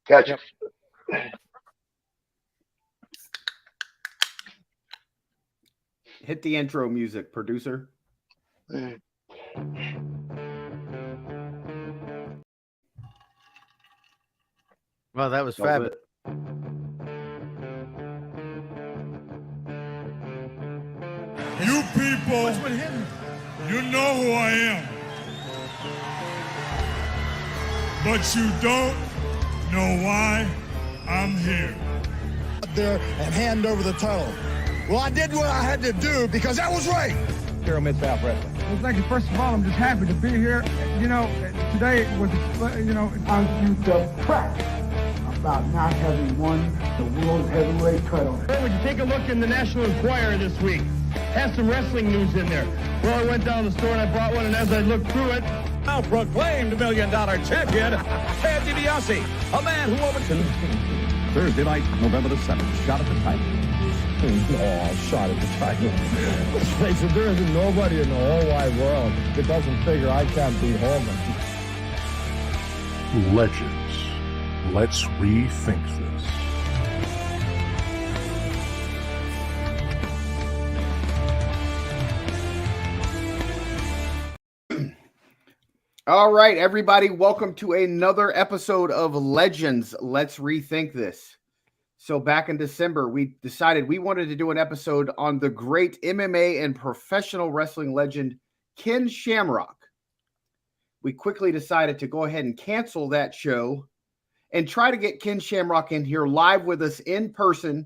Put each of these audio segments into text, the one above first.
Gotcha. Yep. Hit the intro music, producer. Well, that was fabulous. You people, you know who I am, but you don't know why I'm here. There and hand over the title. Well, I did what I had to do because that was right. Here Mid-South Wrestling. Well, thank you. First of all, I'm just happy to be here. You know, today was, you know, I'm depressed about not having won the World Heavyweight title. Would you take a look in the National Enquirer this week? Has some wrestling news in there. Well, I went down to the store and I bought one, and as I looked through it, Now proclaimed $1 million champion, Ted DiBiase, a man who overtook Thursday night, November the 7th, shot at the title. Oh, shot at the title. Let's face it, there isn't nobody in the whole wide world that doesn't figure I can't beat Hogan. Legends. Let's rethink this. All right, everybody, welcome to another episode of Legends. Let's rethink this. So back in December, we decided we wanted to do an episode on the great MMA and professional wrestling legend, Ken Shamrock. We quickly decided to go ahead and cancel that show and try to get Ken Shamrock in here live with us in person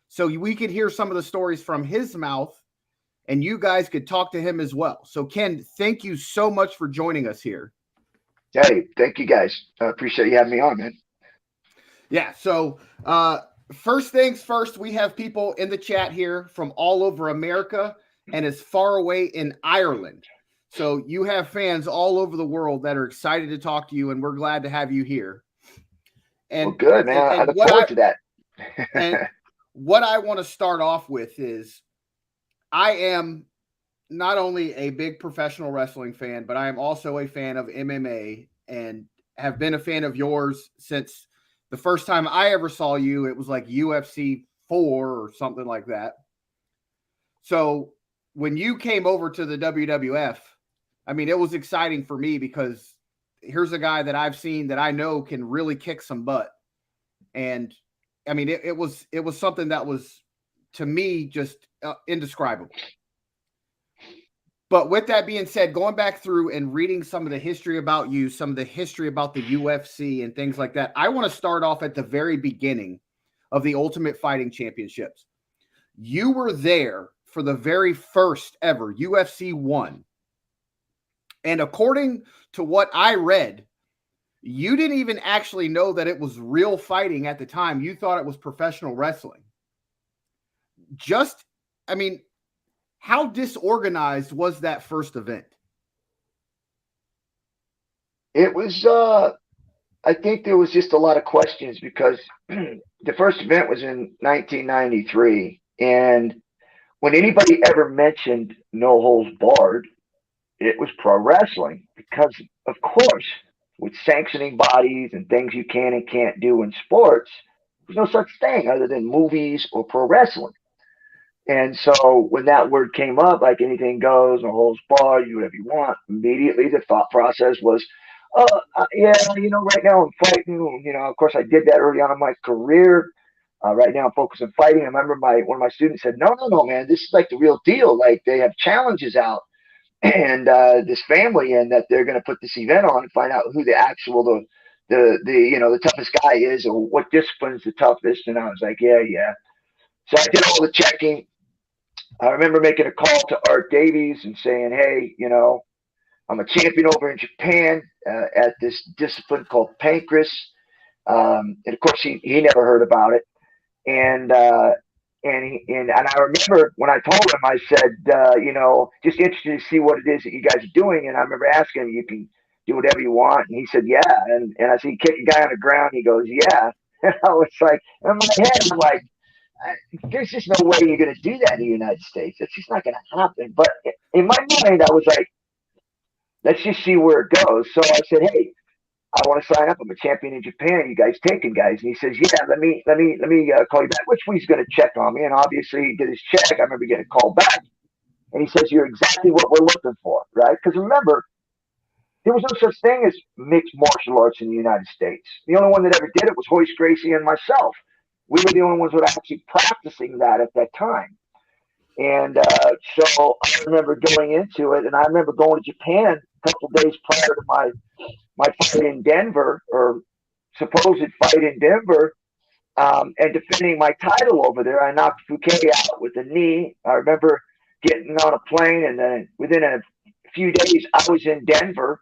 so we could hear some of the stories from his mouth and you guys could talk to him as well. So, Ken, thank you so much for joining us here. Hey, thank you guys. I appreciate you having me on, man. Yeah, so first things first, we have people in the chat here from all over America and as far away in Ireland. So you have fans all over the world that are excited to talk to you, and we're glad to have you here. And well, good, man. I look forward to that. And what I want to start off with is I am not only a big professional wrestling fan, but I am also a fan of MMA and have been a fan of yours since the first time I ever saw you. It was like UFC 4 or something like that. So when you came over to the WWF, I mean, it was exciting for me because here's a guy that I've seen that I know can really kick some butt. And I mean, it was something that was, to me, just indescribable. But with that being said, going back through and reading some of the history about you, some of the history about the UFC and things like that, I want to start off at the very beginning of the Ultimate Fighting Championships. You were there for the very first ever UFC 1. And according to what I read, you didn't even actually know that it was real fighting at the time. You thought it was professional wrestling. I mean, how disorganized was that first event? It was, I think there was just a lot of questions because the first event was in 1993. And when anybody ever mentioned no holds barred, it was pro wrestling because, of course, with sanctioning bodies and things you can and can't do in sports, there's no such thing other than movies or pro wrestling. And so when that word came up, like anything goes, no holds barred, you do whatever you want, immediately the thought process was, yeah, right now I'm fighting. Of course, I did that early on in my career. Right now I'm focused on fighting. I remember one of my students said, no, man, this is like the real deal. Like they have challenges out and this family, and that they're going to put this event on and find out who the actual, the toughest guy is or what discipline is the toughest. And I was like, yeah. So I did all the checking. I remember making a call to Art Davies and saying, hey, I'm a champion over in Japan at this discipline called pancreas. And of course, he never heard about it. And I remember when I told him, I said, just interested to see what it is that you guys are doing. And I remember asking him, you can do whatever you want. And he said, yeah. And I said, you kick a guy on the ground. He goes, yeah. And I was like, in my head, I'm like, there's just no way you're going to do that in the United States. It's just not going to happen. But in my mind, I was like, let's just see where it goes. So I said, hey, I want to sign up. I'm a champion in Japan. You guys taking guys? And he says, yeah, let me call you back, which he's going to check on me. And obviously he did his check. I remember getting a call back. And he says, you're exactly what we're looking for, right? Because remember, there was no such thing as mixed martial arts in the United States. The only one that ever did it was Hoist Gracie and myself. We were the only ones that were actually practicing that at that time. And so I remember going into it, and I remember going to Japan a couple of days prior to my fight in Denver, or supposed fight in Denver, and defending my title over there. I knocked Fouquet out with a knee. I remember getting on a plane, and then within a few days, I was in Denver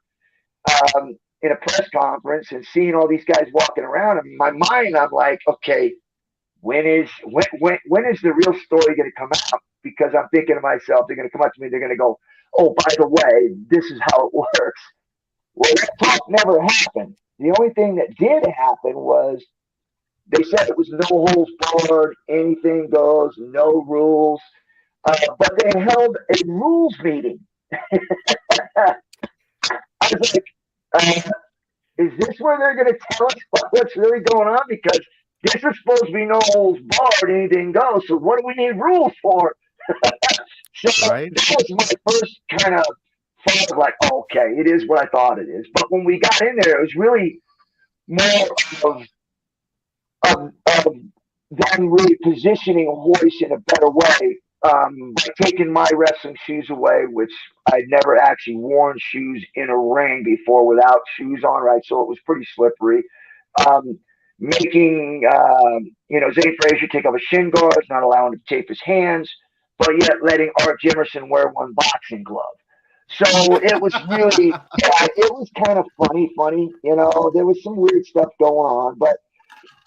in a press conference and seeing all these guys walking around. And in my mind, I'm like, okay, when is the real story going to come out? Because I'm thinking to myself, they're going to come up to me, they're going to go, oh, by the way, this is how it works. Well, that talk never happened. The only thing that did happen was they said it was no holds barred, anything goes, no rules. But they held a rules meeting. I was like, is this where they're going to tell us what's really going on? Because this is supposed to be no holds barred, anything goes. So what do we need rules for? So right. That was my first kind of thought of like, oh, okay, it is what I thought it is. But when we got in there, it was really more of them really positioning Hoist in a better way, by taking my wrestling shoes away, which I'd never actually worn shoes in a ring before without shoes on, right? So it was pretty slippery. Making Zane Frazier take off his shin guards, not allowing him to tape his hands, but yet letting Art Jimerson wear one boxing glove. So it was really, it was kind of funny. There was some weird stuff going on, but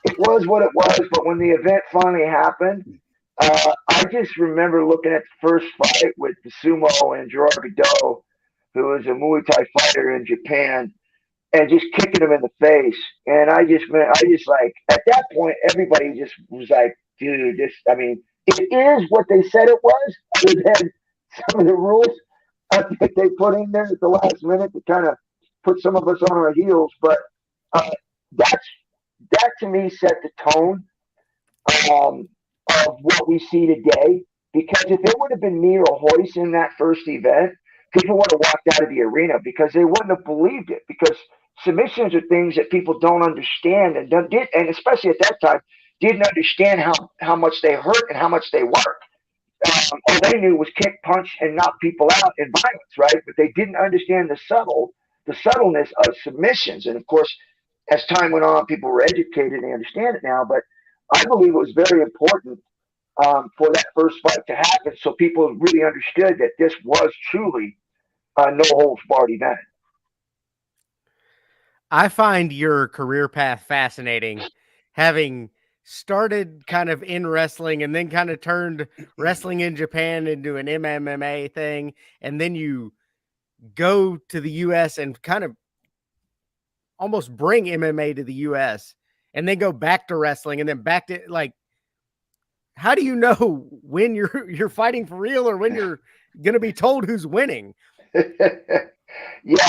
it was what it was. But when the event finally happened, I just remember looking at the first fight with the Sumo and Gerard Godot, who was a Muay Thai fighter in Japan, and just kicking him in the face. And I just like, at that point, everybody just was like, dude, it is what they said it was, other than some of the rules that they put in there at the last minute to kind of put some of us on our heels. But that to me set the tone of what we see today. Because if it would have been me or Hoist in that first event, people would have walked out of the arena because they wouldn't have believed it. Because submissions are things that people don't understand and especially at that time, didn't understand how much they hurt and how much they work. All they knew was kick, punch, and knock people out in violence, right? But they didn't understand the subtleness of submissions. And of course, as time went on, people were educated and they understand it now. But I believe it was very important for that first fight to happen, so people really understood that this was truly a no holds barred event. I find your career path fascinating, having started kind of in wrestling and then kind of turned wrestling in Japan into an MMA thing. And then you go to the US and kind of almost bring MMA to the US and then go back to wrestling and then back to, like, how do you know when you're fighting for real or when you're going to be told who's winning? Yeah,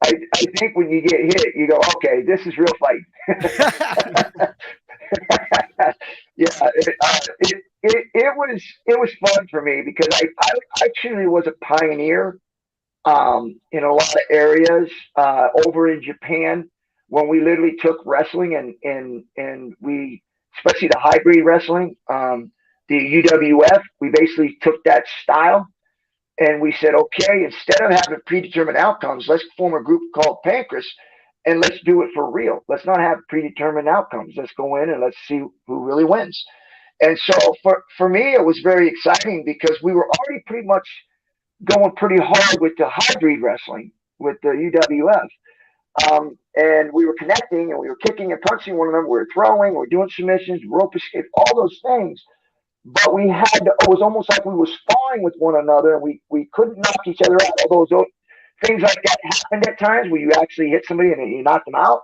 I think when you get hit, you go, okay, this is real fight. Yeah, it was fun for me because I truly was a pioneer in a lot of areas over in Japan when we literally took wrestling and we, especially the hybrid wrestling, the UWF, we basically took that style and we said, okay, instead of having predetermined outcomes, let's form a group called Pancreas and let's do it for real. Let's not have predetermined outcomes. Let's go in and let's see who really wins. And so for me, it was very exciting because we were already pretty much going pretty hard with the hybrid wrestling with the UWF. And we were connecting and we were kicking and punching one another. We were throwing, we were doing submissions, rope escape, all those things. But we had to, it was almost like we were sparring with one another and we couldn't knock each other out. All those things like that happened at times where you actually hit somebody and you knocked them out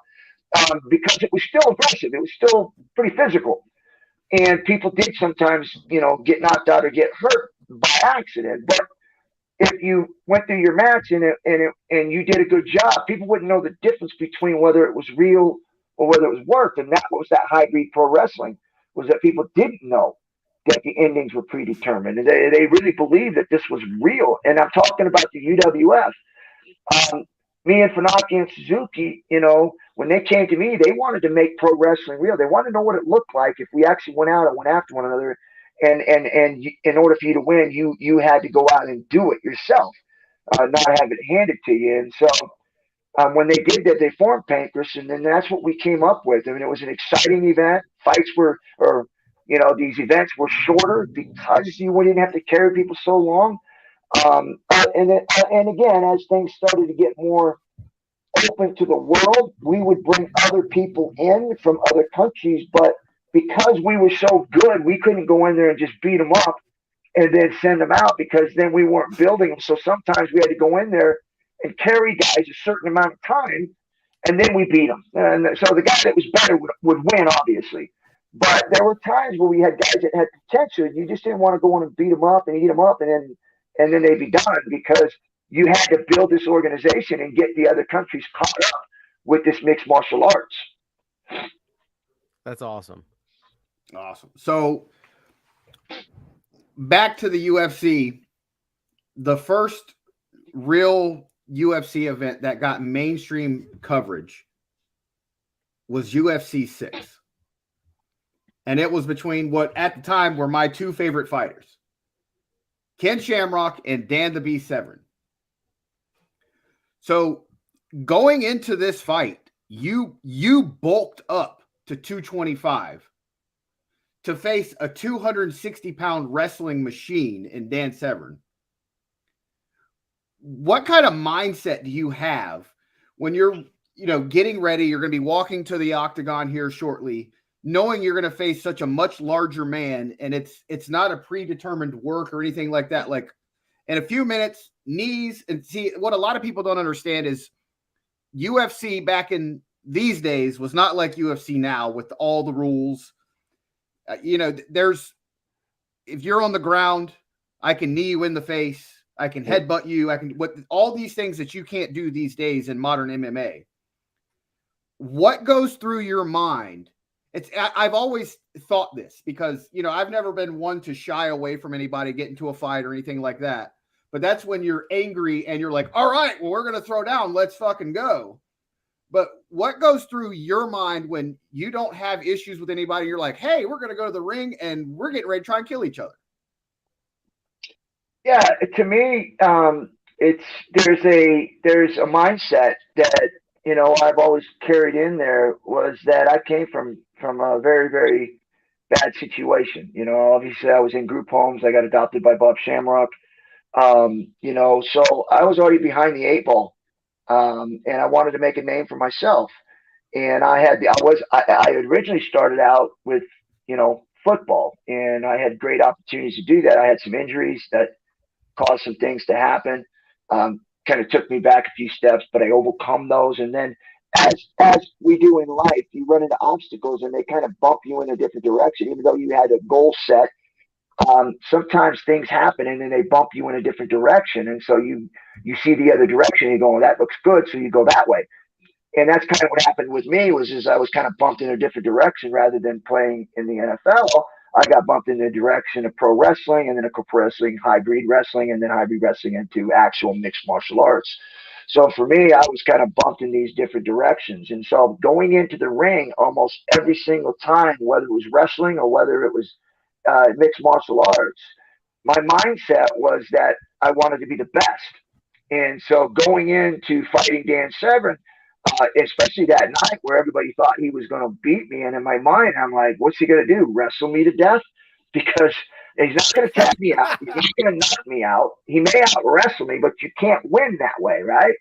because it was still aggressive. It was still pretty physical. And people did sometimes, get knocked out or get hurt by accident. But if you went through your match and you did a good job, people wouldn't know the difference between whether it was real or whether it was worked. And that was that hybrid pro wrestling, was that people didn't know that the endings were predetermined. And they really believed that this was real. And I'm talking about the UWF. Me and Funaki and Suzuki, when they came to me, they wanted to make pro wrestling real. They wanted to know what it looked like if we actually went out and went after one another. And in order for you to win, you had to go out and do it yourself, not have it handed to you. And so when they did that, they formed Pancras, and then that's what we came up with. I mean, it was an exciting event. These events were shorter because you didn't have to carry people so long. And again, as things started to get more open to the world, we would bring other people in from other countries, but because we were so good, we couldn't go in there and just beat them up and then send them out, because then we weren't building them. So sometimes we had to go in there and carry guys a certain amount of time, and then we beat them. And so the guy that was better would win, obviously. But there were times where we had guys that had potential. You just didn't want to go in and beat them up and eat them up, and then they'd be done, because you had to build this organization and get the other countries caught up with this mixed martial arts. That's awesome. Awesome. So back to the UFC, the first real UFC event that got mainstream coverage was UFC 6. And it was between what at the time were my two favorite fighters, Ken Shamrock and Dan the Beast Severn. So going into this fight, you bulked up to 225 to face a 260-pound wrestling machine in Dan Severn. What kind of mindset do you have when you're, getting ready? You're going to be walking to the octagon here shortly, knowing you're going to face such a much larger man, and it's not a predetermined work or anything like that. Like in a few minutes, knees, and see what a lot of people don't understand is UFC back in these days was not like UFC now with all the rules. There's, if you're on the ground, I can knee you in the face. I can headbutt you. All these things that you can't do these days in modern MMA. What goes through your mind? I've always thought this because, I've never been one to shy away from anybody getting to a fight or anything like that. But that's when you're angry and you're like, all right, well, we're going to throw down. Let's fucking go. But what goes through your mind when you don't have issues with anybody? You're like, hey, we're going to go to the ring and we're getting ready to try and kill each other. Yeah, to me, there's a mindset that, I've always carried in there, was that I came from a very, very bad situation. Obviously I was in group homes. I got adopted by Bob Shamrock. So I was already behind the 8 ball. And I wanted to make a name for myself. And I had originally started out with, football, and I had great opportunities to do that. I had some injuries that caused some things to happen. Kind of took me back a few steps, but I overcome those. And then as we do in life, you run into obstacles and they kind of bump you in a different direction, even though you had a goal set. Sometimes things happen and then they bump you in a different direction. And so you see the other direction and you go, well, that looks good. So you go that way. And that's kind of what happened with me is I was kind of bumped in a different direction. Rather than playing in the NFL, I got bumped in the direction of pro wrestling, and then of pro wrestling, hybrid wrestling, and then hybrid wrestling into actual mixed martial arts. So for me, I was kind of bumped in these different directions. And so going into the ring almost every single time, whether it was wrestling or whether it was mixed martial arts, my mindset was that I wanted to be the best. And so going into fighting Dan Severn, especially that night where everybody thought he was going to beat me, and in my mind, I'm like, what's he going to do? Wrestle me to death? Because he's not going to tap me out. He's not going to knock me out. He may out wrestle me, but you can't win that way, right?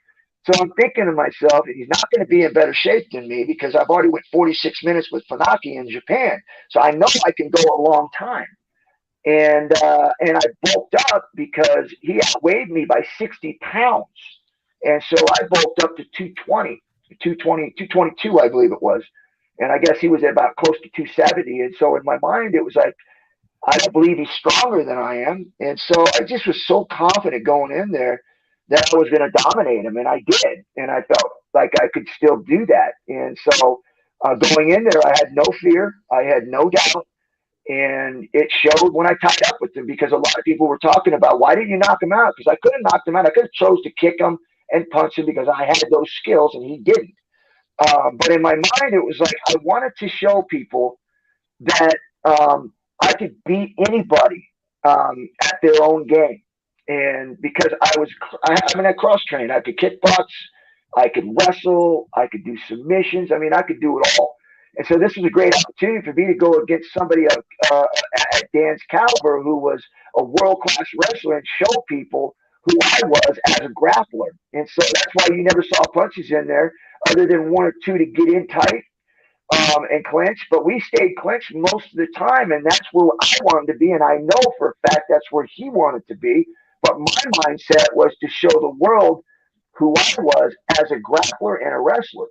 So I'm thinking to myself, he's not going to be in better shape than me because I've already went 46 minutes with Funaki in Japan. So I know I can go a long time. And I bulked up because he outweighed me by 60 pounds. And so I bulked up to 222, I believe it was. And I guess he was at about close to 270. And so in my mind, it was like, I don't believe he's stronger than I am. And so I just was so confident going in there that I was going to dominate him. And I did. And I felt like I could still do that. And so going in there, I had no fear. I had no doubt. And it showed when I tied up with him because a lot of people were talking about, why didn't you knock him out? Because I could have knocked him out. I could have chose to kick him and punch him because I had those skills and he didn't. But in my mind, it was like I wanted to show people that I could beat anybody at their own game. And because I'm a cross trained, I could kickbox, I could wrestle, I could do submissions. I mean, I could do it all. And so this was a great opportunity for me to go against somebody at Dan's caliber who was a world class wrestler and show people who I was as a grappler. And so that's why you never saw punches in there other than one or two to get in tight and clinch. But we stayed clinched most of the time, and that's where I wanted to be. And I know for a fact that's where he wanted to be. But my mindset was to show the world who I was as a grappler and a wrestler.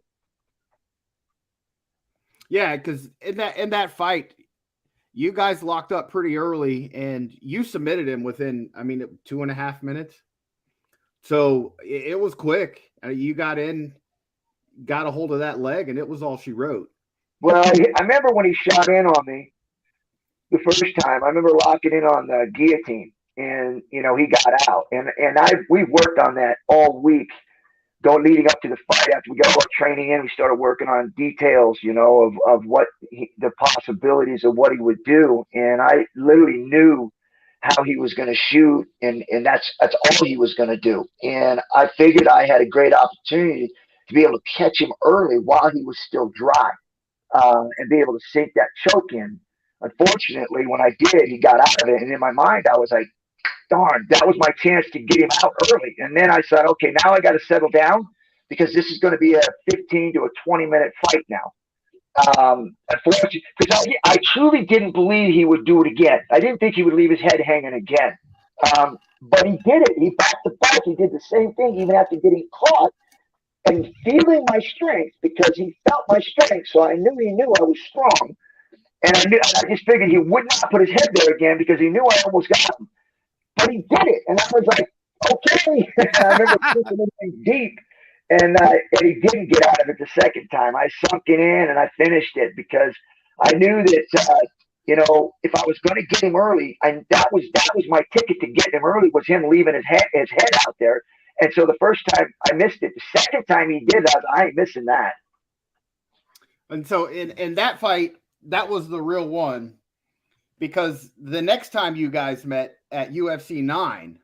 Yeah, because in that fight, you guys locked up pretty early, and you submitted him within, 2.5 minutes. So it was quick. You got in, got a hold of that leg, and it was all she wrote. Well, I remember when he shot in on me the first time. I remember locking in on the guillotine, and he got out, and we worked on that all week. Leading up to the fight, after we got our training in, we started working on details, of what the possibilities of what he would do. And I literally knew how he was going to shoot, and that's all he was going to do. And I figured I had a great opportunity to be able to catch him early while he was still dry, and be able to sink that choke in. Unfortunately, when I did, he got out of it. And in my mind, I was like, darn, that was my chance to get him out early. And then I said, okay, now I got to settle down because this is going to be a 15 to a 20-minute fight now. Unfortunately, because I truly didn't believe he would do it again. I didn't think he would leave his head hanging again. But he did it. He backed the back. He did the same thing even after getting caught and feeling my strength because he felt my strength. So I knew he knew I was strong. And I just figured he would not put his head there again because he knew I almost got him. But he did it, and I was like, okay. I remember pushing him deep, and he didn't get out of it the second time. I sunk it in, and I finished it because I knew that, if I was going to get him early, and that was my ticket to get him early was him leaving his head out there. And so the first time I missed it. The second time he did that, I ain't missing that. And so in that fight, that was the real one. Because the next time you guys met at UFC 9,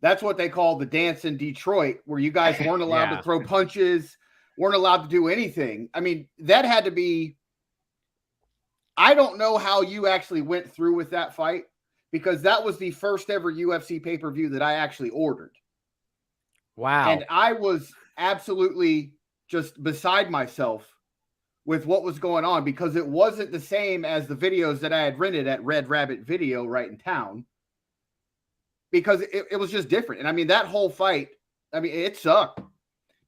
that's what they call the dance in Detroit, where you guys weren't allowed to throw punches, weren't allowed to do anything. I mean, that had to be – I don't know how you actually went through with that fight because that was the first ever UFC pay-per-view that I actually ordered. Wow. And I was absolutely just beside myself with what was going on because it wasn't the same as the videos that I had rented at Red Rabbit Video right in town because it was just different. And that whole fight, it sucked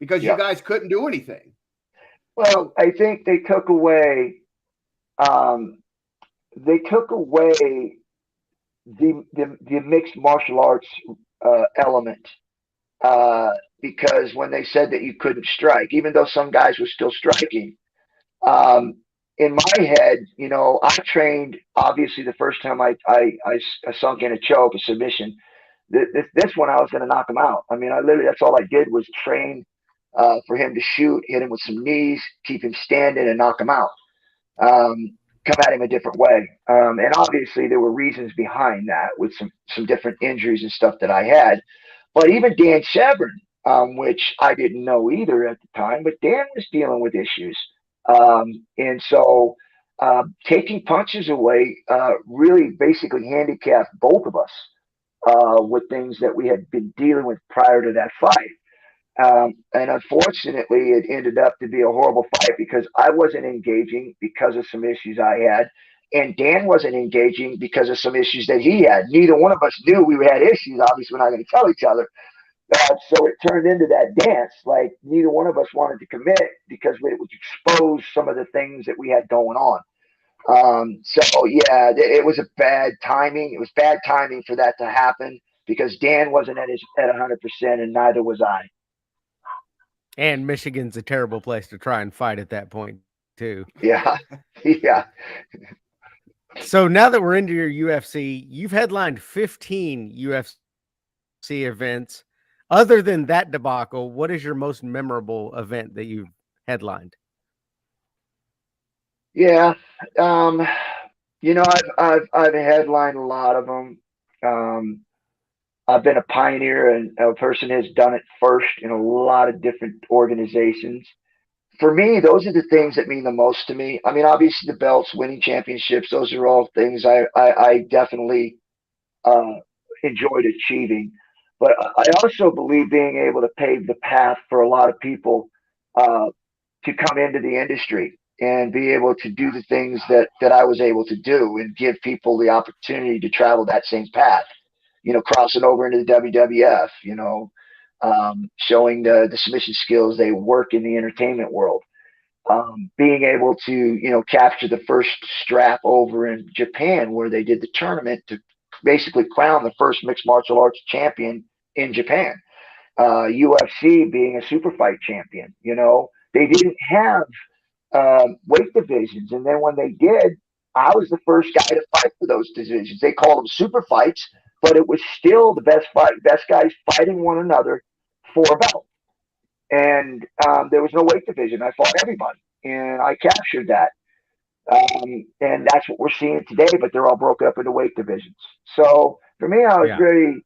because you guys couldn't do anything. Well, I think they took away the mixed martial arts element because when they said that you couldn't strike, even though some guys were still striking, in my head, I trained obviously the first time I sunk in a choke, a submission. This one I was going to knock him out. That's all I did was train for him to shoot, hit him with some knees, keep him standing, and knock him out. Come at him a different way. And obviously there were reasons behind that with some different injuries and stuff that I had. But even Dan Shamrock, which I didn't know either at the time, but Dan was dealing with issues. And so taking punches away really basically handicapped both of us with things that we had been dealing with prior to that fight. And unfortunately, it ended up to be a horrible fight because I wasn't engaging because of some issues I had, and Dan wasn't engaging because of some issues that he had. Neither one of us knew we had issues. Obviously, we're not going to tell each other. So it turned into that dance. Like neither one of us wanted to commit because it would expose some of the things that we had going on. So yeah, it was a bad timing. It was bad timing for that to happen because Dan wasn't at 100%, and neither was I. And Michigan's a terrible place to try and fight at that point too. Yeah, yeah. So now that we're into your UFC, you've headlined 15 UFC events. Other than that debacle, what is your most memorable event that you've headlined? Yeah. Um, I've headlined a lot of them. Um, I've been a pioneer and a person who's done it first in a lot of different organizations. For me, those are the things that mean the most to me. I mean, obviously the belts, winning championships, those are all things I definitely uh, enjoyed achieving. But I also believe being able to pave the path for a lot of people uh, to come into the industry and be able to do the things that I was able to do and give people the opportunity to travel that same path. Crossing over into the WWF, showing the submission skills they work in the entertainment world. Being able to, capture the first strap over in Japan where they did the tournament to basically crown the first mixed martial arts champion in Japan. UFC being a super fight champion, they didn't have weight divisions. And then when they did, I was the first guy to fight for those divisions. They called them super fights, but it was still the best guys fighting one another for a belt. And there was no weight division. I fought everybody, and I captured that. And that's what we're seeing today. But they're all broken up into weight divisions. So for me, I was Yeah. very,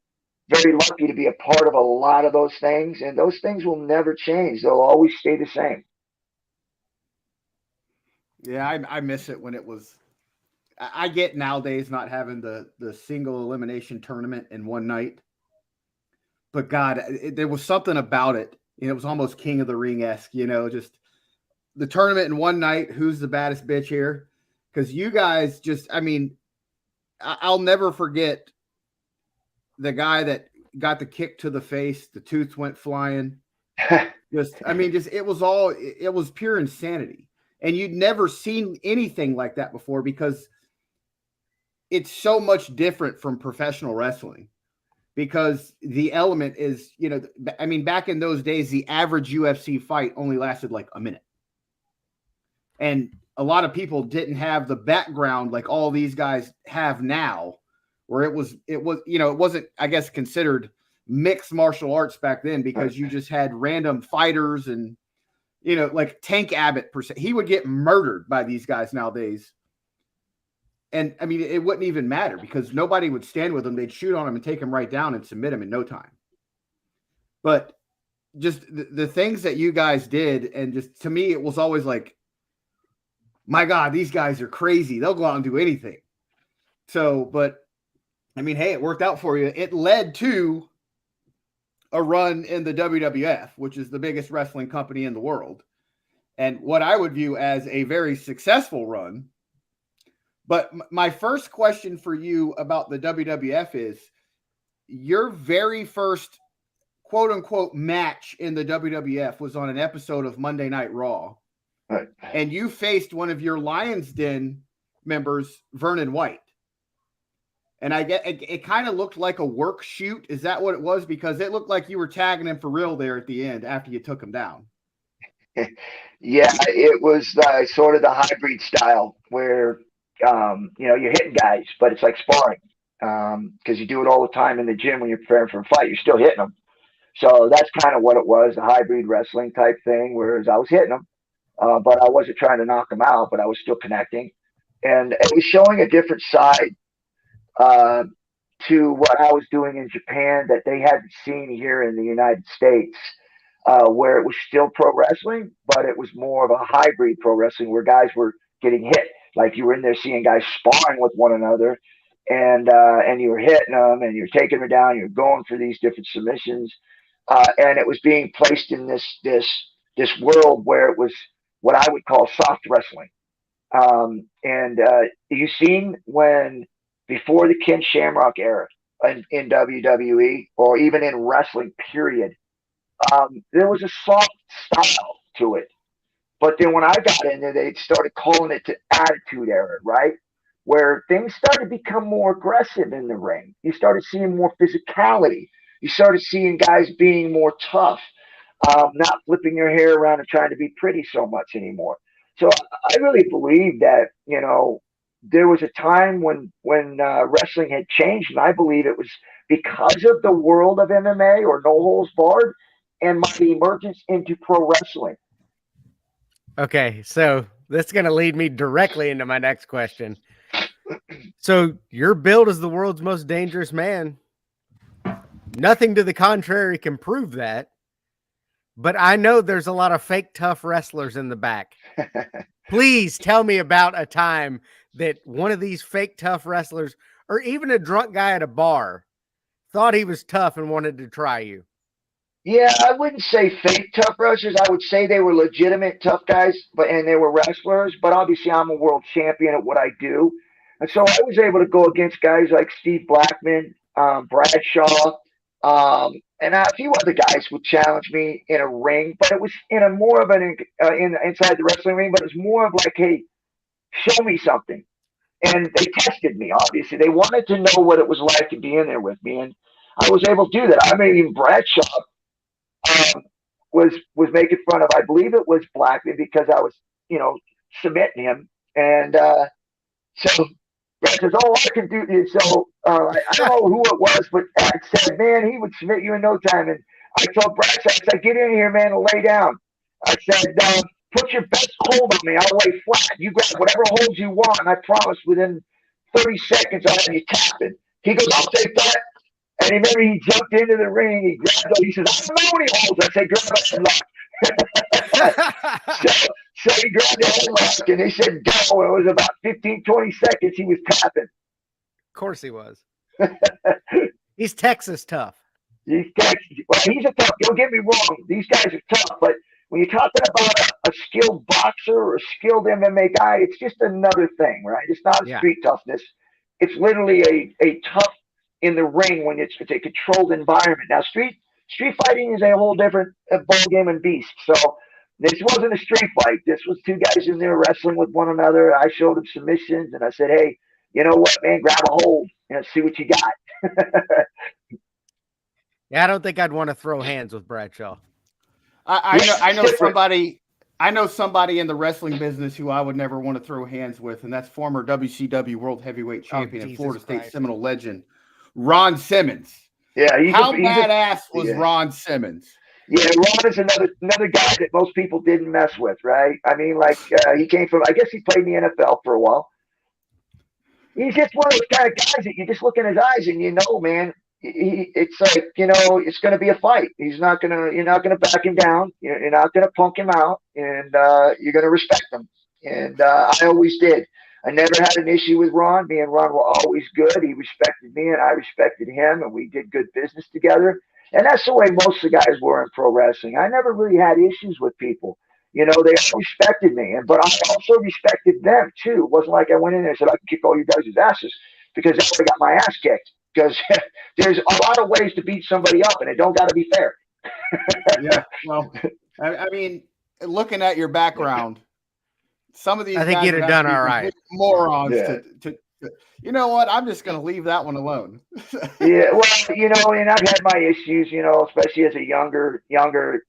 very lucky to be a part of a lot of those things, and those things will never change. They'll always stay the same. Yeah, I miss it when it was. I get nowadays not having the single elimination tournament in one night, but God, there was something about it. It was almost King of the Ring esque. Just the tournament in one night. Who's the baddest bitch here? Because you guys just, I mean, I'll never forget the guy that got the kick to the face. The tooth went flying. It was pure insanity. And you'd never seen anything like that before because it's so much different from professional wrestling because the element is, back in those days, the average UFC fight only lasted like a minute. And a lot of people didn't have the background like all these guys have now, where it wasn't, I guess, considered mixed martial arts back then because you just had random fighters and, like Tank Abbott, per se, he would get murdered by these guys nowadays. And I mean, it wouldn't even matter because nobody would stand with him. They'd shoot on him and take him right down and submit him in no time. But just the things that you guys did, and just to me, it was always like, my God, these guys are crazy. They'll go out and do anything. So, but I mean, hey, it worked out for you. It led to a run in the WWF, which is the biggest wrestling company in the world. And what I would view as a very successful run. But my first question for you about the WWF is your very first quote unquote match in the WWF was on an episode of Monday Night Raw. Right. And you faced one of your Lions Den members, Vernon White. And I get it kind of looked like a work shoot. Is that what it was? Because it looked like you were tagging him for real there at the end after you took him down. Yeah, it was sort of the hybrid style where you're hitting guys, but it's like sparring because you do it all the time in the gym when you're preparing for a fight. You're still hitting them. So that's kind of what it was, a hybrid wrestling type thing, whereas I was hitting them, but I wasn't trying to knock them out, but I was still connecting. And it was showing a different side to what I was doing in Japan that they hadn't seen here in the United States, where it was still pro wrestling, but it was more of a hybrid pro wrestling where guys were getting hit. Like you were in there seeing guys sparring with one another, and you were hitting them, and you're taking them down. You're going for these different submissions, and it was being placed in this world where it was what I would call soft wrestling. And you seen when before the Ken Shamrock era in WWE or even in wrestling, period, there was a soft style to it. But then when I got in there, they started calling it the Attitude Era, right? Where things started to become more aggressive in the ring. You started seeing more physicality. You started seeing guys being more tough, not flipping your hair around and trying to be pretty so much anymore. So I really believe that, there was a time when wrestling had changed, and I believe it was because of the world of MMA or no holds barred and my emergence into pro wrestling. Okay, so that's going to lead me directly into my next question. So your build as the world's most dangerous man. Nothing to the contrary can prove that. But I know there's a lot of fake tough wrestlers in the back. Please tell me about a time that one of these fake tough wrestlers, or even a drunk guy at a bar, thought he was tough and wanted to try you. Yeah, I wouldn't say fake tough wrestlers. I would say they were legitimate tough guys, and they were wrestlers. But obviously, I'm a world champion at what I do, and so I was able to go against guys like Steve Blackman, Bradshaw, and a few other guys would challenge me in a ring. But it was in a more of an inside the wrestling ring. But it was more of like, hey, show me something. And they tested me. Obviously, they wanted to know what it was like to be in there with me, and I was able to do that. I mean, even Bradshaw was making fun of, I believe it was Blackman, because I was, submitting him. And so Brad says, "Oh, I can do this." So I don't know who it was, but I said, "Man, he would submit you in no time." And I told Brad, I said, "Get in here, man, and lay down." I said, "Put your best hold on me. I'll lay flat. You grab whatever holds you want, and I promise within 30 seconds I'll have you tapping." He goes, "I'll take that." And remember, he jumped into the ring. He grabbed up. He says, "I don't know any holds." I said, "Grab a headlock." so he grabbed the headlock, and they said, "Go." It was about 15, 20 seconds. He was tapping. Of course he was. He's Texas tough. He's a tough. Don't get me wrong. These guys are tough. But when you're talking about a skilled boxer or a skilled MMA guy, it's just another thing, right? It's not street toughness. It's literally a tough in the ring when it's a controlled environment. Now, street fighting is a whole different ball game and beast. So this wasn't a street fight. This was two guys in there wrestling with one another. I showed them submissions, and I said, "Hey, you know what, man? Grab a hold and see what you got." Yeah, I don't think I'd want to throw hands with Bradshaw. I know somebody in the wrestling business who I would never want to throw hands with, and that's former WCW World Heavyweight Champion and Florida State Seminole legend, Ron Simmons. Yeah, how badass was Ron Simmons? Yeah, Ron is another guy that most people didn't mess with, right? I mean, like he came from, I guess he played in the NFL for a while. He's just one of those kind of guys that you just look in his eyes and man, it's like, it's going to be a fight. You're not going to back him down. You're not going to punk him out, and you're going to respect him. And I always did. I never had an issue with Ron. Me and Ron were always good. He respected me, and I respected him, and we did good business together. And that's the way most of the guys were in pro wrestling. I never really had issues with people. They all respected me, but I also respected them too. It wasn't like I went in there and said, "I can kick all you guys' asses," because I got my ass kicked. Because there's a lot of ways to beat somebody up, and it don't got to be fair. Yeah, well, I mean, looking at your background, some of these I think you'd have done all right. Morons to you know what? I'm just going to leave that one alone. Yeah, well, and I've had my issues, especially as a younger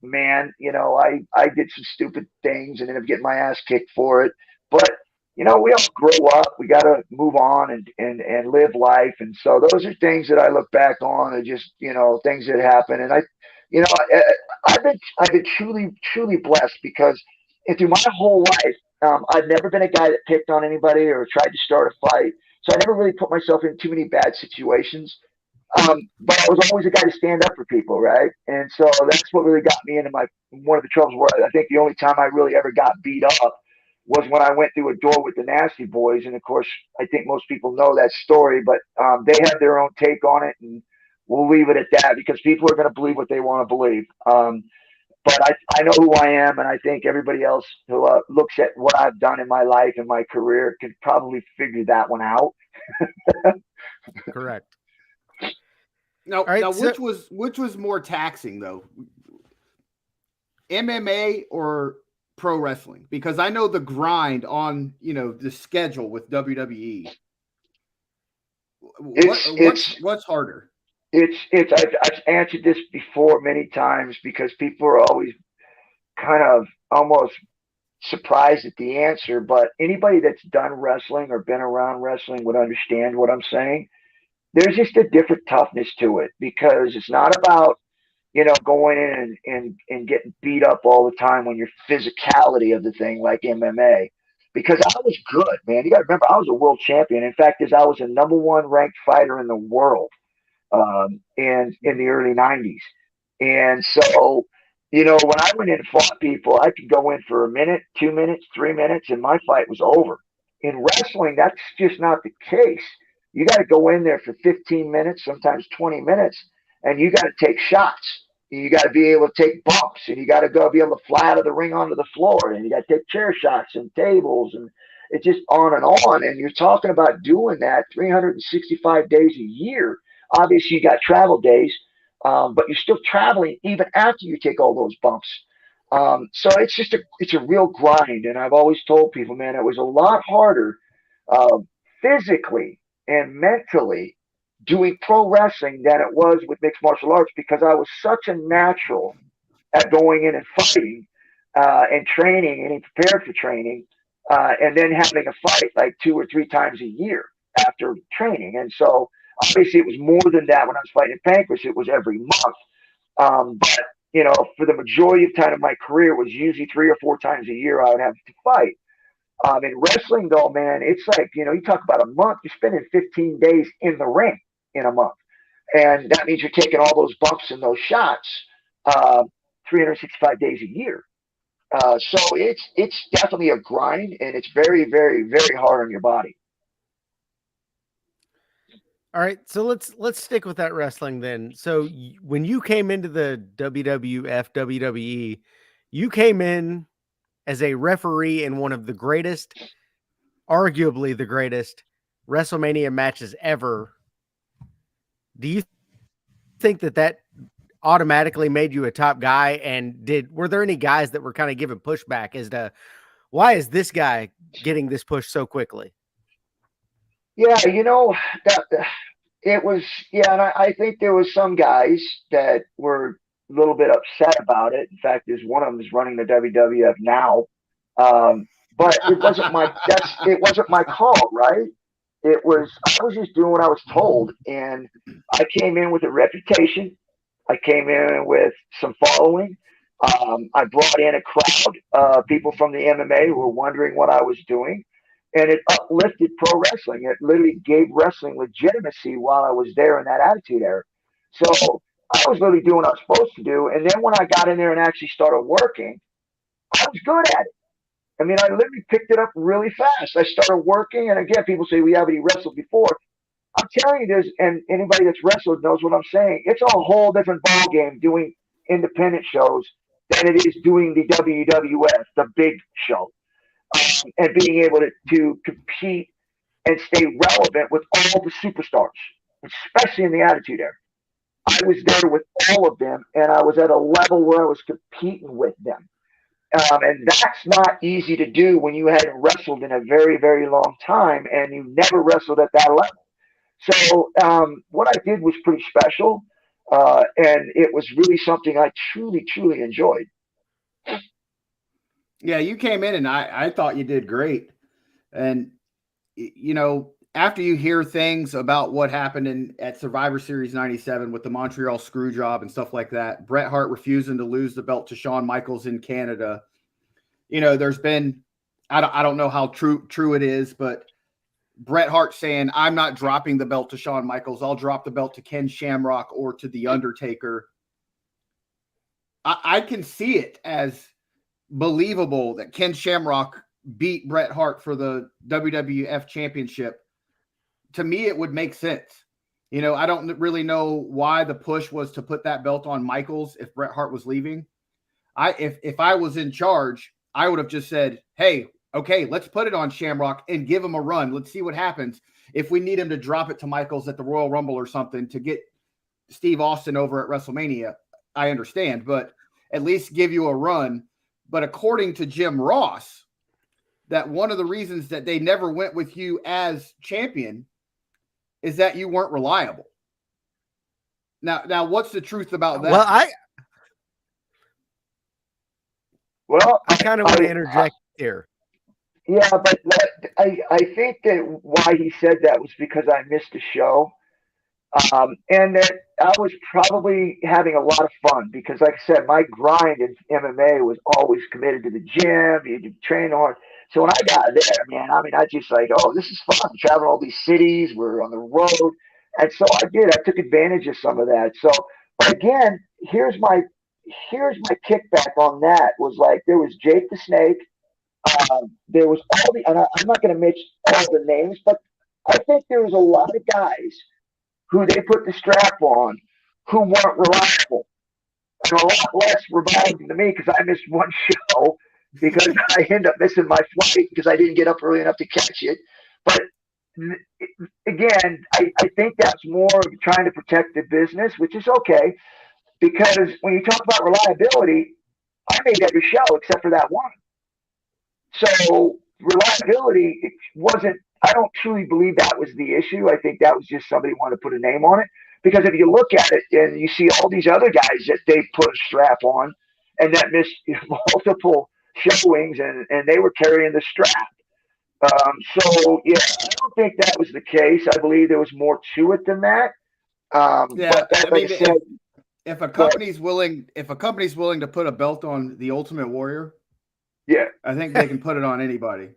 man. I did some stupid things and ended up getting my ass kicked for it. But we all grow up. We got to move on and live life. And so those are things that I look back on, and just things that happen. And I've been truly blessed, because through my whole life, I've never been a guy that picked on anybody or tried to start a fight. So I never really put myself in too many bad situations. But I was always a guy to stand up for people, right? And so that's what really got me into one of the troubles, where I think the only time I really ever got beat up was when I went through a door with the Nasty Boys. And of course, I think most people know that story, but they have their own take on it, and we'll leave it at that, because people are going to believe what they want to believe. But I know who I am, and I think everybody else who looks at what I've done in my life and my career can probably figure that one out. Correct. Now, which was more taxing, though? MMA or pro wrestling? Because I know the grind on, the schedule with WWE. What's harder? I've answered this before many times because people are always kind of almost surprised at the answer, but anybody that's done wrestling or been around wrestling would understand what I'm saying. There's just a different toughness to it because it's not about, going in and getting beat up all the time on your physicality of the thing like MMA. Because I was good, man. You got to remember, I was a world champion. In fact, I was a number one ranked fighter in the world and in the early 90s. And so, when I went in and fought people, I could go in for a minute, 2 minutes, 3 minutes, and my fight was over. In wrestling, that's just not the case. You got to go in there for 15 minutes, sometimes 20 minutes, and you got to take shots. You got to be able to take bumps, and you got to be able to fly out of the ring onto the floor, and you got to take chair shots and tables, and it's just on and on. And you're talking about doing that 365 days a year. Obviously, you got travel days, but you're still traveling even after you take all those bumps. So it's a real grind. And I've always told people, man, it was a lot harder physically and mentally doing pro wrestling than it was with mixed martial arts because I was such a natural at going in and fighting and training and prepared for training and then having a fight like 2 or 3 times a year after training. And so obviously it was more than that when I was fighting Pancras. It was every month. But, for the majority of time of my career, it was usually 3 or 4 times a year I would have to fight. In wrestling, though, man, it's like, you talk about a month, you're spending 15 days in the ring in a month. And that means you're taking all those bumps and those shots 365 days a year. So it's definitely a grind, and it's very, very, very hard on your body. All right, so let's stick with that wrestling then. So when you came into the WWF, WWE, you came in as a referee in one of the greatest, arguably the greatest WrestleMania matches ever. Do you think that automatically made you a top guy? And were there any guys that were kind of giving pushback as to why is this guy getting this push so quickly? Yeah, that it was, and I think there was some guys that were a little bit upset about it. In fact, there's one of them is running the WWF now. But it wasn't my call, right? I was just doing what I was told, and I came in with a reputation. I came in with some following. I brought in a crowd, people from the MMA who were wondering what I was doing. And it uplifted pro wrestling. It literally gave wrestling legitimacy while I was there in that attitude era. So I was literally doing what I was supposed to do. And then when I got in there and actually started working, I was good at it. I mean, I literally picked it up really fast. I started working. And again, people say, well, have you wrestled before? I'm telling you this, and anybody that's wrestled knows what I'm saying. It's a whole different ballgame doing independent shows than it is doing the WWF, the big show. And being able to compete and stay relevant with all the superstars, especially in the Attitude Era. I was there with all of them, and I was at a level where I was competing with them. And that's not easy to do when you hadn't wrestled in a very, very long time, and you never wrestled at that level. So what I did was pretty special, and it was really something I truly, truly enjoyed. Yeah, you came in and I thought you did great. And, after you hear things about what happened at Survivor Series 97 with the Montreal screw job and stuff like that, Bret Hart refusing to lose the belt to Shawn Michaels in Canada, there's been, I don't know how true it is, but Bret Hart saying, I'm not dropping the belt to Shawn Michaels. I'll drop the belt to Ken Shamrock or to The Undertaker. I can see it as believable that Ken Shamrock beat Bret Hart for the WWF championship. To me, it would make sense. I don't really know why the push was to put that belt on Michaels if Bret Hart was leaving. If I was in charge, I would have just said, hey, okay, let's put it on Shamrock and give him a run. Let's see what happens. If we need him to drop it to Michaels at the Royal Rumble or something to get Steve Austin over at WrestleMania, I understand, but at least give you a run. But according to Jim Ross, that one of the reasons that they never went with you as champion is that you weren't reliable. Now, what's the truth about that? Well, I kind of want to interject here. Yeah, but I think that why he said that was because I missed a show. And that I was probably having a lot of fun because, like I said, my grind in MMA was always committed to the gym. You train hard. So when I got there, man, I mean, I just like, oh, this is fun. Traveling all these cities. We're on the road. And so I did. I took advantage of some of that. So, but again, here's my kickback on that was like there was Jake the Snake. There was all the, and I'm not going to mention all the names, but I think there was a lot of guys who they put the strap on who weren't reliable. And a lot less reliable to me because I missed one show because I ended up missing my flight because I didn't get up early enough to catch it. But again, I think that's more of trying to protect the business, which is okay. Because when you talk about reliability, I made every show except for that one. So reliability wasn't, I don't truly believe that was the issue. I think that was just somebody wanted to put a name on it. Because if you look at it and you see all these other guys that they put a strap on and that missed multiple showings and they were carrying the strap. So, yeah, I don't think that was the case. I believe there was more to it than that. If a company's willing to put a belt on the Ultimate Warrior, yeah, I think they can put it on anybody.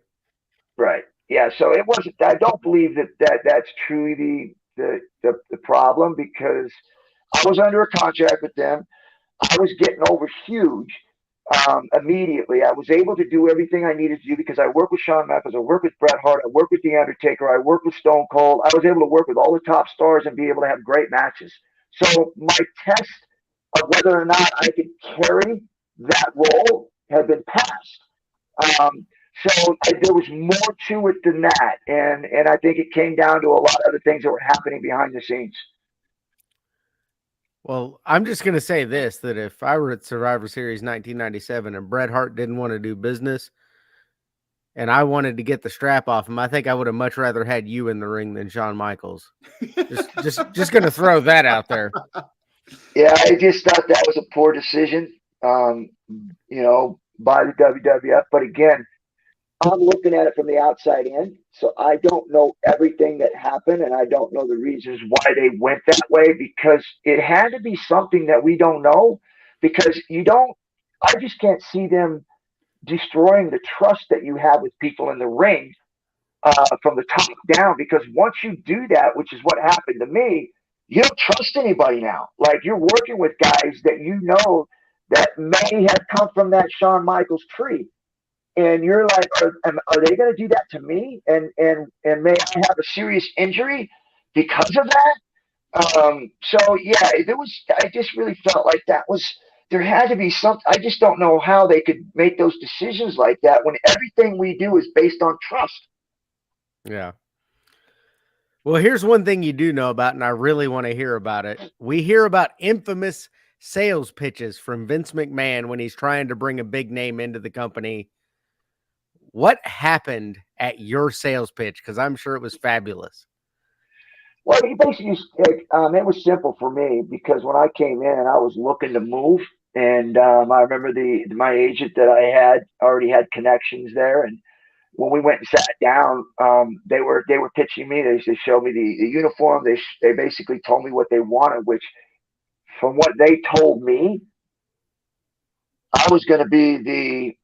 Right. Yeah. So it wasn't. I don't believe that's truly the problem because I was under a contract with them. I was getting over huge immediately. I was able to do everything I needed to do because I worked with Shawn Michaels, I worked with Bret Hart, I worked with The Undertaker, I worked with Stone Cold. I was able to work with all the top stars and be able to have great matches. So my test of whether or not I could carry that role had been passed. So there was more to it than that, and I think it came down to a lot of other things that were happening behind the scenes. Well, I'm just going to say this, that if I were at Survivor Series 1997 and Bret Hart didn't want to do business and I wanted to get the strap off him, I think I would have much rather had you in the ring than Shawn Michaels. Just going to throw that out there. Yeah, I just thought that was a poor decision, by the WWF. But again, I'm looking at it from the outside in, so I don't know everything that happened, and I don't know the reasons why they went that way because it had to be something that we don't know because I just can't see them destroying the trust that you have with people in the ring from the top down because once you do that, which is what happened to me, you don't trust anybody now. Like you're working with guys that you know that may have come from that Shawn Michaels tree. And you're like, are they going to do that to me? And may I have a serious injury because of that? So yeah, I just really felt like there had to be something. I just don't know how they could make those decisions like that when everything we do is based on trust. Yeah. Well, here's one thing you do know about, and I really want to hear about it. We hear about infamous sales pitches from Vince McMahon when he's trying to bring a big name into the company. What happened at your sales pitch? Because I'm sure it was fabulous. Well, he basically, it was simple for me because when I came in, I was looking to move, and I remember my agent that I had already had connections there, and when we went and sat down, they were pitching me. They showed me the uniform. They basically told me what they wanted, which from what they told me, I was going to be the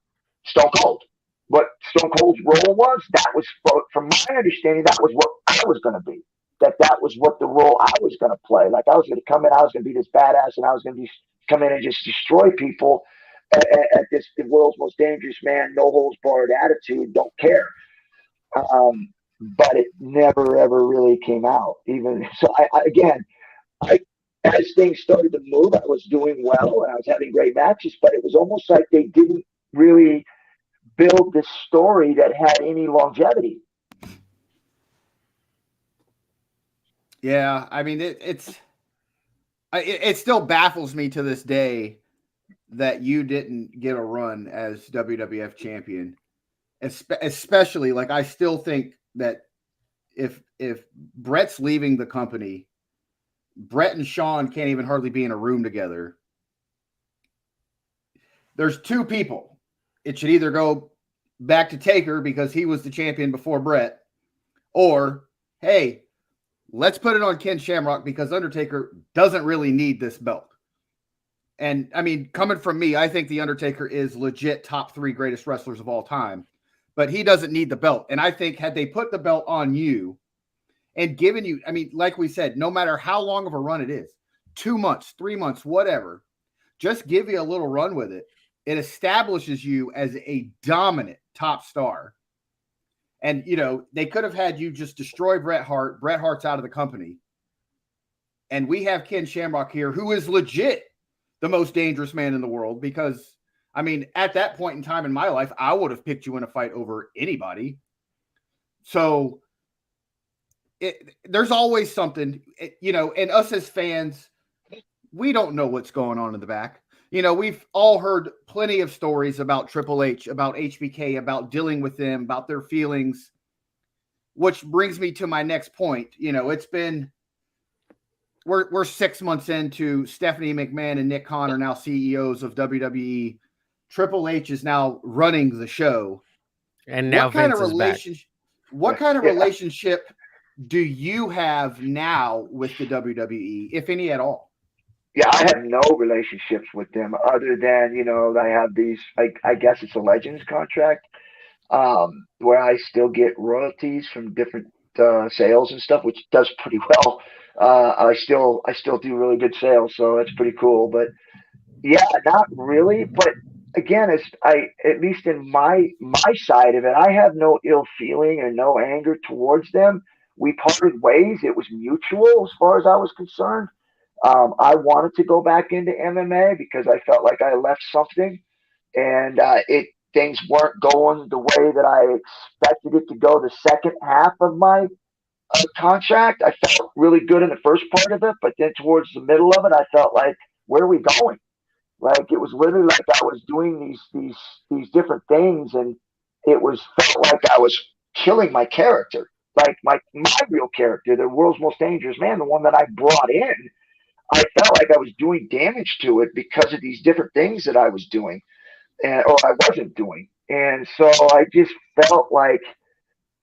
Stone Cold. What Stone Cold's role was, that was, from my understanding, that was what I was going to be. That was what the role I was going to play. Like I was going to come in, I was going to be this badass, and I was going to come in and just destroy people at this the world's most dangerous man, no holds barred attitude, don't care. But it never ever really came out. Even so, as things started to move, I was doing well and I was having great matches, but it was almost like they didn't really build this story that had any longevity. Yeah, I mean it still baffles me to this day that you didn't get a run as WWF champion, especially like I still think that if Brett's leaving the company, Brett and Sean can't even hardly be in a room together. There's two people. It should either go back to Taker because he was the champion before Brett, or, hey, let's put it on Ken Shamrock because Undertaker doesn't really need this belt. And, I mean, coming from me, I think The Undertaker is legit top 3 greatest wrestlers of all time. But he doesn't need the belt. And I think had they put the belt on you and given you, I mean, like we said, no matter how long of a run it is, 2 months, 3 months, whatever, just give you a little run with it. It establishes you as a dominant top star. And, you know, they could have had you just destroy Bret Hart. Bret Hart's out of the company. And we have Ken Shamrock here, who is legit the most dangerous man in the world because, I mean, at that point in time in my life, I would have picked you in a fight over anybody. So there's always something, you know, and us as fans, we don't know what's going on in the back. You know, we've all heard plenty of stories about Triple H, about HBK, about dealing with them, about their feelings, which brings me to my next point. You know, it's been, we're 6 months into Stephanie McMahon and Nick Khan are now CEOs of WWE. Triple H is now running the show. And now Vince is back. What kind of relationship do you have now with the WWE, if any at all? Yeah, I have no relationships with them other than, you know, I have these, I guess it's a Legends contract, where I still get royalties from different sales and stuff, which does pretty well. I still do really good sales, so that's pretty cool. But yeah, not really. But again, at least in my side of it, I have no ill feeling or no anger towards them. We parted ways. It was mutual as far as I was concerned. I wanted to go back into MMA because I felt like I left something, and things weren't going the way that I expected it to go. The second half of my contract, I felt really good in the first part of it, but then towards the middle of it, I felt like, where are we going? Like it was literally like I was doing these different things, and it was felt like I was killing my character, like my real character, the world's most dangerous man, the one that I brought in. I felt like I was doing damage to it because of these different things that I was doing, or I wasn't doing, and so I just felt like,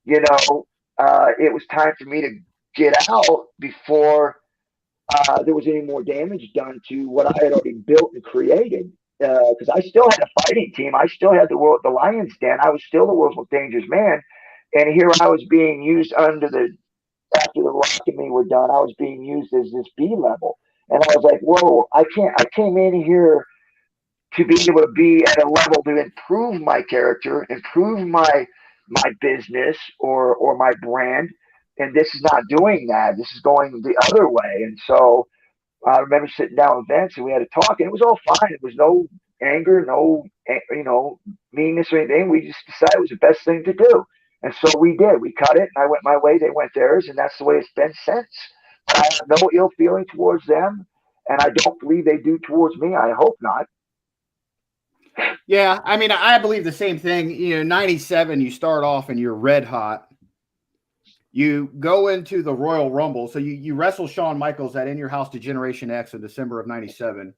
you know, it was time for me to get out before there was any more damage done to what I had already built and created. Because I still had a fighting team, I still had the Lions Den, I was still the world's most dangerous man, and here I was being used after the Rock and me were done, I was being used as this B level, and I was like, whoa, I came in here to be able to be at a level to improve my character, improve my business or my brand, and this is not doing that. This is going the other way. And so I remember sitting down with Vince and we had a talk, and it was all fine. It was no anger, no, you know, meanness or anything. We just decided it was the best thing to do. And so we did. We cut it, and I went my way, they went theirs, and that's the way it's been since. I have no ill feeling towards them, and I don't believe they do towards me. I hope not. Yeah, I mean, I believe the same thing. You know, 97, you start off and you're red hot. You go into the Royal Rumble. So you wrestle Shawn Michaels at In Your House to Generation X in December of 97.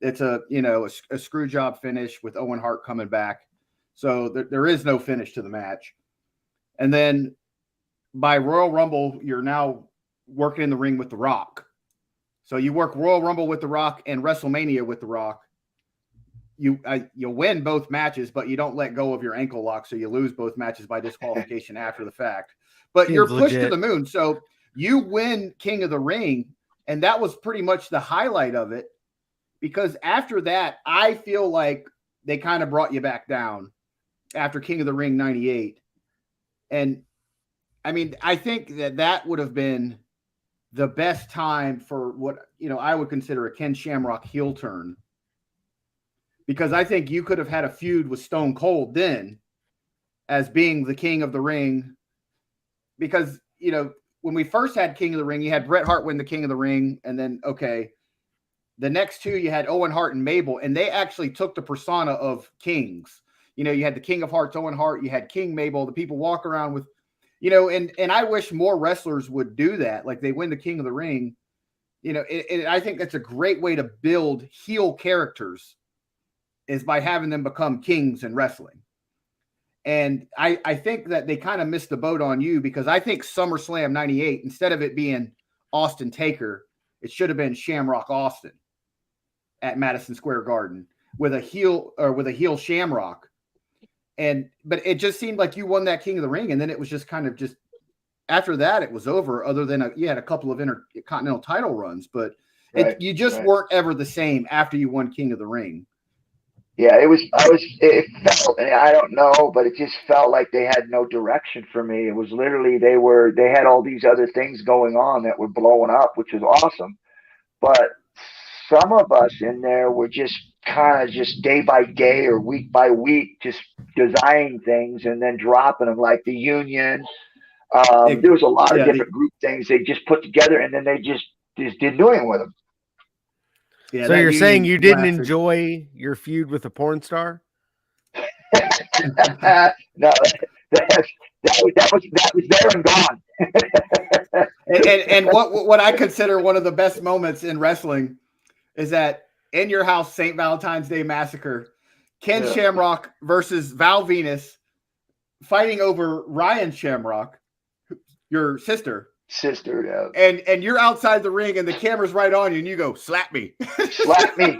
It's a screw job finish with Owen Hart coming back. So there is no finish to the match. And then by Royal Rumble, you're now working in the ring with The Rock. So you work Royal Rumble with The Rock and WrestleMania with The Rock. You win both matches, but you don't let go of your ankle lock, so you lose both matches by disqualification after the fact. But you're pushed to the moon. So you win King of the Ring, and that was pretty much the highlight of it, because after that, I feel like they kind of brought you back down after King of the Ring 98. And, I mean, I think that would have been the best time for what, you know, I would consider a Ken Shamrock heel turn. Because I think you could have had a feud with Stone Cold then as being the King of the Ring. Because, you know, when we first had King of the Ring, you had Bret Hart win the King of the Ring. And then, okay, the next two, you had Owen Hart and Mabel, and they actually took the persona of kings. You know, you had the King of Hearts, Owen Hart, you had King Mabel, the people walk around with, you know, and I wish more wrestlers would do that. Like they win the King of the Ring. You know, I think that's a great way to build heel characters is by having them become kings in wrestling. And I think that they kind of missed the boat on you, because I think SummerSlam 98, instead of it being Austin Taker, it should have been Shamrock Austin at Madison Square Garden with a heel Shamrock. But it just seemed like you won that King of the Ring, and then it was just kind of just after that, it was over, other than you had a couple of intercontinental title runs, but you just weren't ever the same after you won King of the Ring. Yeah, it felt, and I don't know, but it just felt like they had no direction for me. It was literally, they had all these other things going on that were blowing up, which was awesome. But some of us in there were just kind of just day by day or week by week, just designing things and then dropping them, like the Union. There was a lot of different group things they just put together, and then they just did doing with them. Yeah, so you're saying you didn't enjoy your feud with a porn star? No, that was there and gone. and what I consider one of the best moments in wrestling is that In Your House St. Valentine's Day Massacre, Ken Shamrock versus Val Venus fighting over Ryan Shamrock, your sister. Yeah. And you're outside the ring and the camera's right on you and you go, slap me. Slap me.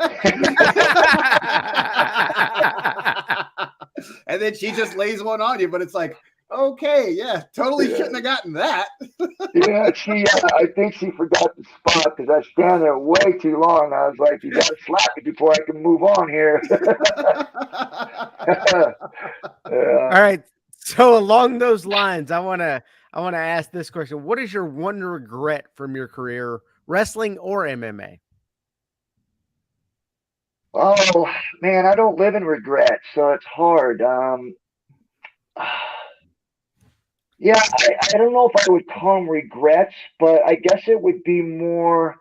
And then she just lays one on you, but it's like, okay, yeah, totally shouldn't have gotten that. Yeah, I think she forgot the spot, because I stand there way too long. I was like, you got to slap me before I can move on here. All right. So along those lines, I want to ask this question. What is your one regret from your career, wrestling or MMA? Oh, man, I don't live in regret, so it's hard. Yeah, I don't know if I would call them regrets, but I guess it would be more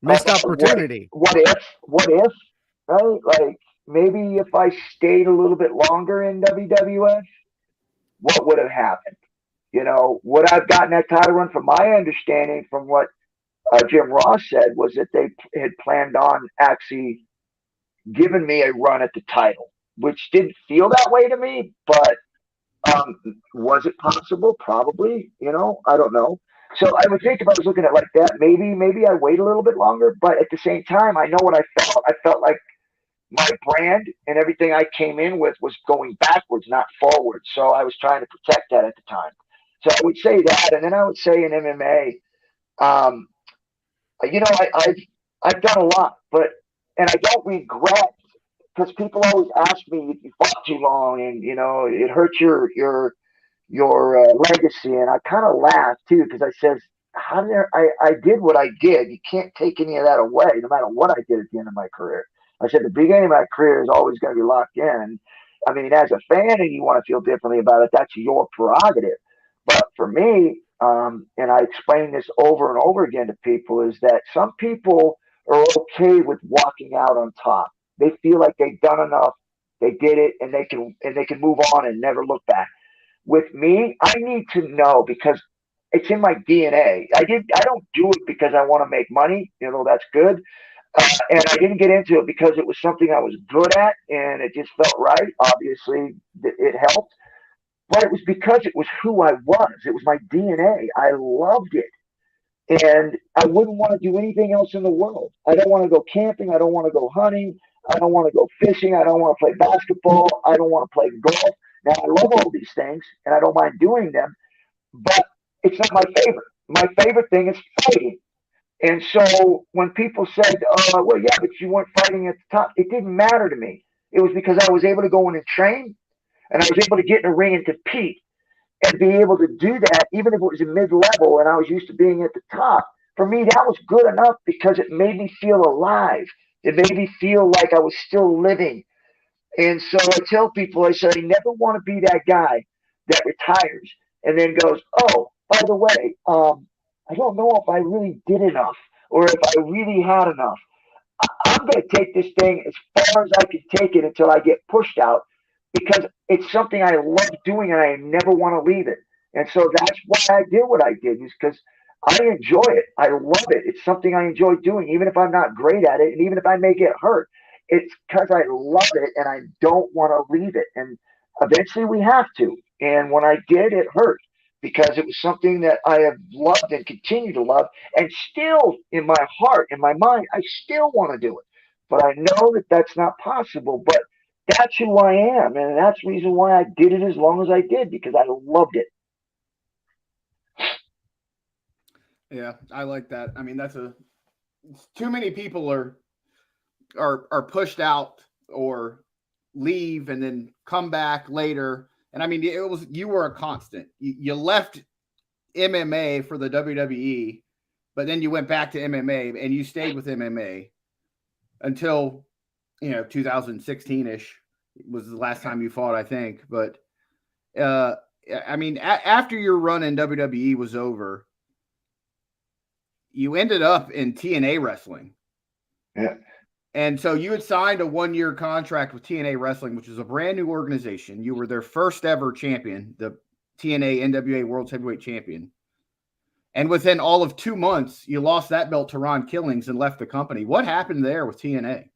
missed opportunity. What if, right? Like, maybe if I stayed a little bit longer in WWF, what would have happened? You know, would I've gotten that title run? From my understanding, from what Jim Ross said, was that they had planned on actually giving me a run at the title, which didn't feel that way to me, but was it possible? Probably, you know, I don't know. So I would think if I was looking at it like that, maybe I wait a little bit longer, but at the same time, I know what I felt. I felt like my brand and everything I came in with was going backwards, not forward. So I was trying to protect that at the time. So I would say that, and then I would say in MMA, you know, I've done a lot, and I don't regret, because people always ask me, you fought too long, and you know it hurts your legacy, and I kind of laugh too, because I says, I did what I did. You can't take any of that away, no matter what I did at the end of my career. I said the beginning of my career is always going to be locked in. I mean, as a fan, and you want to feel differently about it, that's your prerogative. But for me, and I explain this over and over again to people, is that some people are okay with walking out on top. They feel like they've done enough, they did it, and they can move on and never look back. With me, I need to know, because it's in my DNA. I don't do it because I want to make money. You know, that's good. And I didn't get into it because it was something I was good at and it just felt right. Obviously, it helped. But it was because it was who I was. It was my DNA. I loved it. And I wouldn't want to do anything else in the world. I don't want to go camping. I don't want to go hunting. I don't want to go fishing. I don't want to play basketball. I don't want to play golf. Now, I love all these things, and I don't mind doing them, but it's not my favorite. My favorite thing is fighting. And so when people said, well, yeah, but you weren't fighting at the top, it didn't matter to me. It was because I was able to go in and train, and I was able to get in a ring and compete and be able to do that, even if it was a mid-level and I was used to being at the top. For me, that was good enough because it made me feel alive. It made me feel like I was still living. And so I tell people, I said, I never want to be that guy that retires and then goes, oh, by the way, I don't know if I really did enough or if I really had enough. going to take this thing as far as I can take it until I get pushed out, because it's something I love doing and I never want to leave it. And so that's why I did what I did, is because I enjoy it. I love it. It's something I enjoy doing, even if I'm not great at it, and even if I may get hurt. It's because I love it and I don't want to leave it. And eventually we have to. And when I did, it hurt, because it was something that I have loved and continue to love. And still, in my heart, in my mind, I still want to do it. But I know that that's not possible. But that's who I am. And that's the reason why I did it as long as I did, because I loved it. Yeah, I like that. I mean, too many people are pushed out or leave and then come back later. And I mean, you were a constant. You left MMA for the WWE, but then you went back to MMA and you stayed with MMA until 2016-ish was the last time you fought, I think. But I mean, after your run in WWE was over, you ended up in TNA Wrestling. Yeah. And so you had signed a 1-year contract with TNA Wrestling, which is a brand new organization. You were their first ever champion, the TNA NWA World Heavyweight Champion. And within all of 2 months, you lost that belt to Ron Killings and left the company. What happened there with TNA?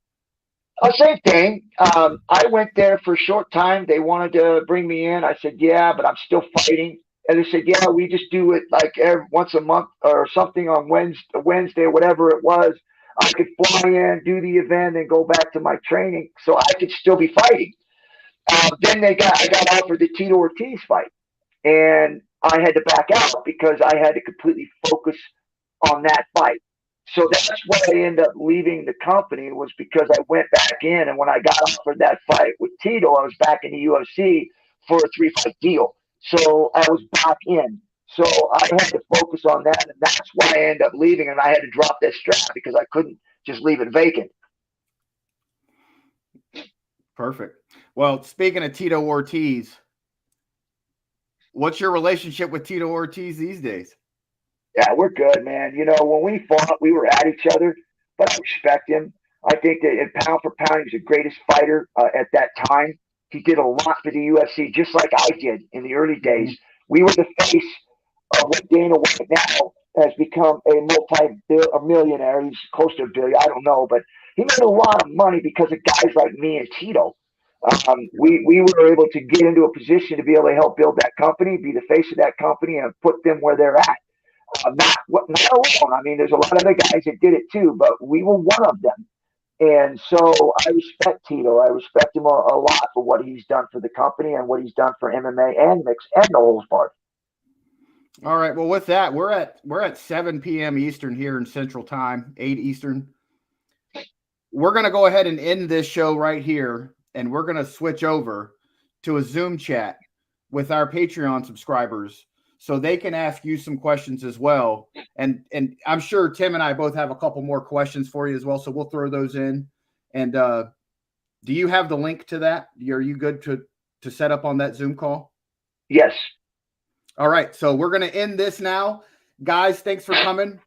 Same thing. I went there for a short time. They wanted to bring me in. I said, yeah, but I'm still fighting. And they said, yeah, we just do it like once a month or something on Wednesday, whatever it was. I could fly in, do the event, and go back to my training, so I could still be fighting. Then I got offered the Tito Ortiz fight, and I had to back out because I had to completely focus on that fight. So that's why I ended up leaving the company, was because I went back in, and when I got offered that fight with Tito, I was back in the UFC for a 3-fight deal. So I was back in. So I had to focus on that, and that's why I ended up leaving, and I had to drop that strap because I couldn't just leave it vacant. Perfect. Well, speaking of Tito Ortiz, what's your relationship with Tito Ortiz these days? Yeah, we're good, man. When we fought, we were at each other, but I respect him. I think that in pound for pound, he was the greatest fighter at that time. He did a lot for the UFC, just like I did in the early days. We were the face of what Dana White now has become a multi-millionaire. He's close to $1 billion. I don't know, but he made a lot of money because of guys like me and Tito. We were able to get into a position to be able to help build that company, be the face of that company, and put them where they're at. Not alone. I mean, there's a lot of other guys that did it too, but we were one of them. And so I respect Tito. I respect him a lot for what he's done for the company and what he's done for MMA and mixed and no holds barred. All right. Well, with that, we're at 7 p.m. Eastern here in Central Time, 8 Eastern. We're going to go ahead and end this show right here, and we're going to switch over to a Zoom chat with our Patreon subscribers so they can ask you some questions as well. And I'm sure Tim and I both have a couple more questions for you as well, so we'll throw those in. And do you have the link to that? Are you good to set up on that Zoom call? Yes. All right, so we're going to end this now. Guys, thanks for coming.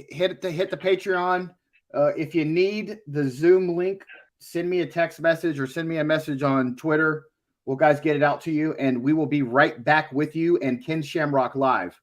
Hit the Patreon. If you need the Zoom link, send me a text message or send me a message on Twitter. We'll guys get it out to you, and we will be right back with you and Ken Shamrock live.